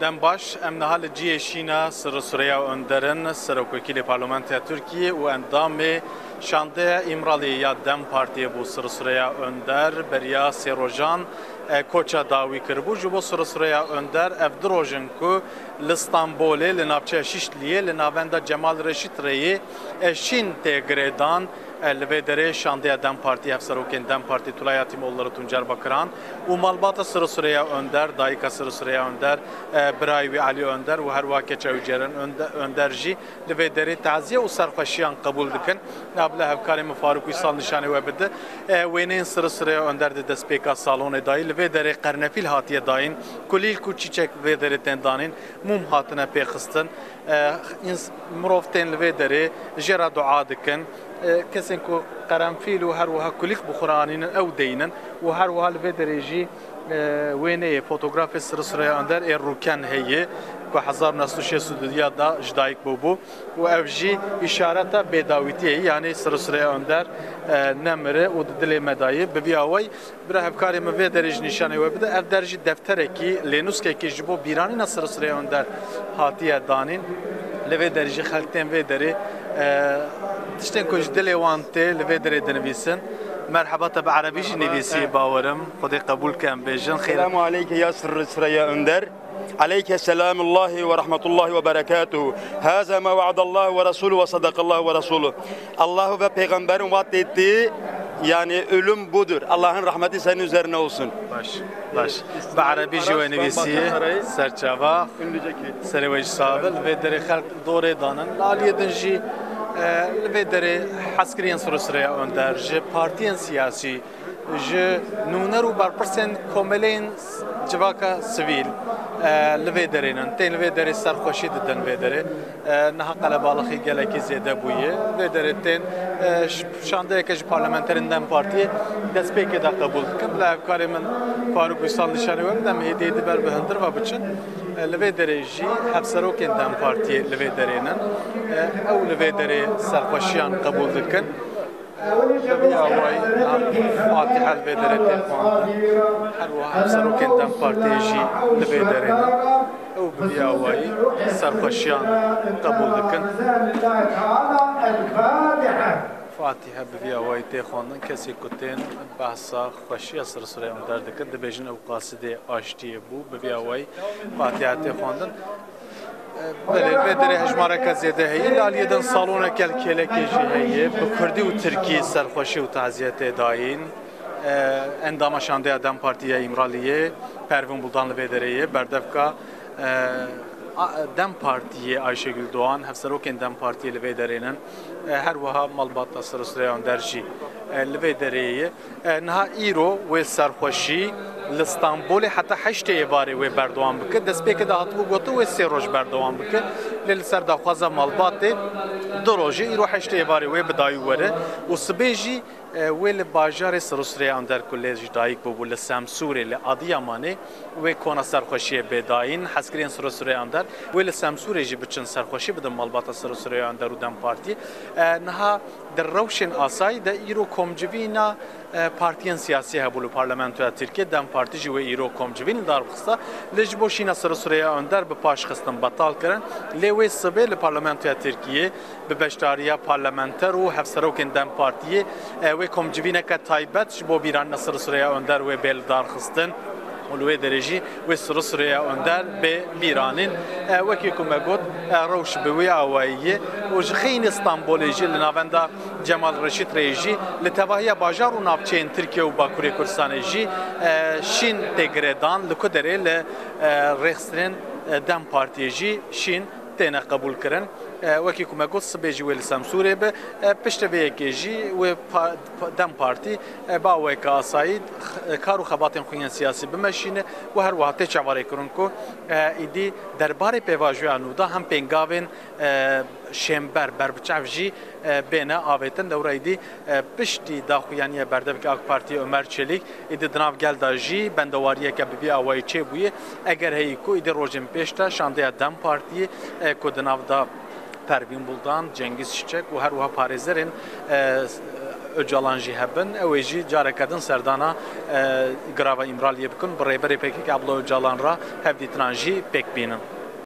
دم باش ام نهال جیشینا سرسریا اندرن سرکوکیل پارلمانت ترکیه و اندام شانده امرالی یا دم پارتی بو سرسریا اندر بریا سروجان کوچا داوی کربو جبو سرسریا اندر افدروجن کو لستانبوله لنابچه شیشلیه لناوندا جمال رشید ری شین تگردان لبدره شانده دم پارتی افسروکن دم پارتی طلایاتی مولları Tuncer Bakıran و malbata sırasıraya önder dayıka sırasıraya önder برای و علی önder و her vakit çavceren önderci لبدره تعزیه و سرخوشیان قبول دکن نابله هفکاری مفارق ویسال نشانه و بده وینین سراسریا önder de despeka salonu dayı لبدره قرنفیل هاتیه داین کلیل کوچیچک لبدره تندانین mum hatına pekistın مروفتن لبدره جرا دعا دکن كسن كو قرنفيل وهروها كليك بخرانين او دينن وهروها الفيدريجي ويني فوتوغراف سرسريا اندر الروكان هي كو 1906 دا جدايك بوبو وافجي اشاره بداويتي يعني سرسريا اندر نمره وددل مداي ببياوي برا هفكاري مفيدريج نشانه وبدا اف درجه دفتركي لينوسكي كي جبو بيراني سرسريا اندر هاتيه دانين لفيدريجي خلتين فيدري تشتن كوج دلي وانتي لفيدري دنبيسن مرحبا تبع عربيش نبيسي باورم خدي قبول كان بيجن خير السلام عليك يا سريا اندر عليك السلام الله ورحمة الله وبركاته هذا ما وعد الله ورسوله وصدق الله ورسوله الله ve peygamberin vaat ettiği yani ölüm budur. Allah'ın rahmeti senin üzerine olsun. باش بعربي جواني بيسي سرچاوا سريوج صابل ودري خلق دوري دانن لاليه دنجي ودري حسكريان سرسريا اندر جي بارتيان سياسي جي نونرو باربرسن كوملين جواكا سيفيل لفيدرينن تين لفيدري سرخوشي ددن فيدري نها قلبالخي گلكي زياده بويه فيدري تين شانده كج پارلمانترندن بارتي دسپيك دا قبول قبل افكار من فاروق وصال نشانه ومدم هديه بر بهندر و بچن لفيدري جي حبسروكن دم بارتي لفيدرينن او لفيدري سرخوشيان قبول دكن بیا وای فاتحه البدره تفاند هر واحد سروکن دم پارتیجی البدره او بیا وای سرخوشیان قبول دکن فاتحه بیا وای تخواندن کسی کتن بحثا خوشی سرسره اندر دکن دبیجن او قاصده آشتی بو بیا وای فاتحه تخواندن البدره هجماره كزيده هي لاليدن صالونه كالكيلكي هي بكردي وتركي سرخوشي وتعزيته داين اندام شانده ادم پارتيه امراليه پروین بولدان البدريه بردفكا دم پارتيه Ayşegül Doğan هفسروكن دم پارتيه البدرينن her vaha malbatta sırasırayan derji البدريه نها ايرو و سرخوشي لستانبول حتى حشت عباره و بردوام بك دسپیک ده هاتبو گوتو و سروج بردوام بك لل سر ده خوازا مالبات دروجي يرو حشت عباره و بدايو وره و سبيجي ويل باجار سرسري اندر كوليج دايك بو لسامسوري لادياماني و كونا سرخوشي بداين حسكرين سرسري اندر ويل سامسوري جي بچن سرخوشي بدم مالبات سرسري اندر ودم بارتي نها دروشن اساي ده ايرو كومجوينا partiyen siyasi hebulu parlamentoya Türkiye dem partici ve İro komcivin darbıksa lejboşina sırasıraya önder bir paşkıstan batal kırın lewe sıbe le parlamentoya Türkiye bir beştariya parlamenter u hevserokin dem partiye ve komcivine ka taybet bu biran sırasıraya önder ve bel darkıstan ولوی درجی و سرسریا اندر به بیرانین وکی کمگود روش بوی آوایی و جخین استانبولی لناوندا جمال رشید ریجی لتواهی باجار و نابچین ترکیه و باکوری کردستان جی شین تگردان لکدره لرخصرین دم پارتی جی شین تنه قبول کردن وکی کمگود سبیجی ولی سامسوره به پشت بیکیجی و دم پارتی با وکا اساید کارو خباتن خوین سیاسی بمشینه و هر وقت چواره کرن کو ایدی درباره پیواژوانو دا هم پنگاون شمبر بربچافجی بین آویتن دورایدی پشتی داخویانی بردبک آک پارتی عمر چلیک ایدی دناو گل داجی بندواریه که بی آوای چه بویه اگر هی کو ایدی روزن پشتا شانده دم پارتی کو دناو دا پروین بولدان، جنگیز چیچک و هر وها پارێزەرên Öcalan jî hebin ew ê jî carekedin serdana grava îmraliyê bikin bi rêberê PKK Abdullah Öcalan ra hevdîtinan jî pêk bînin.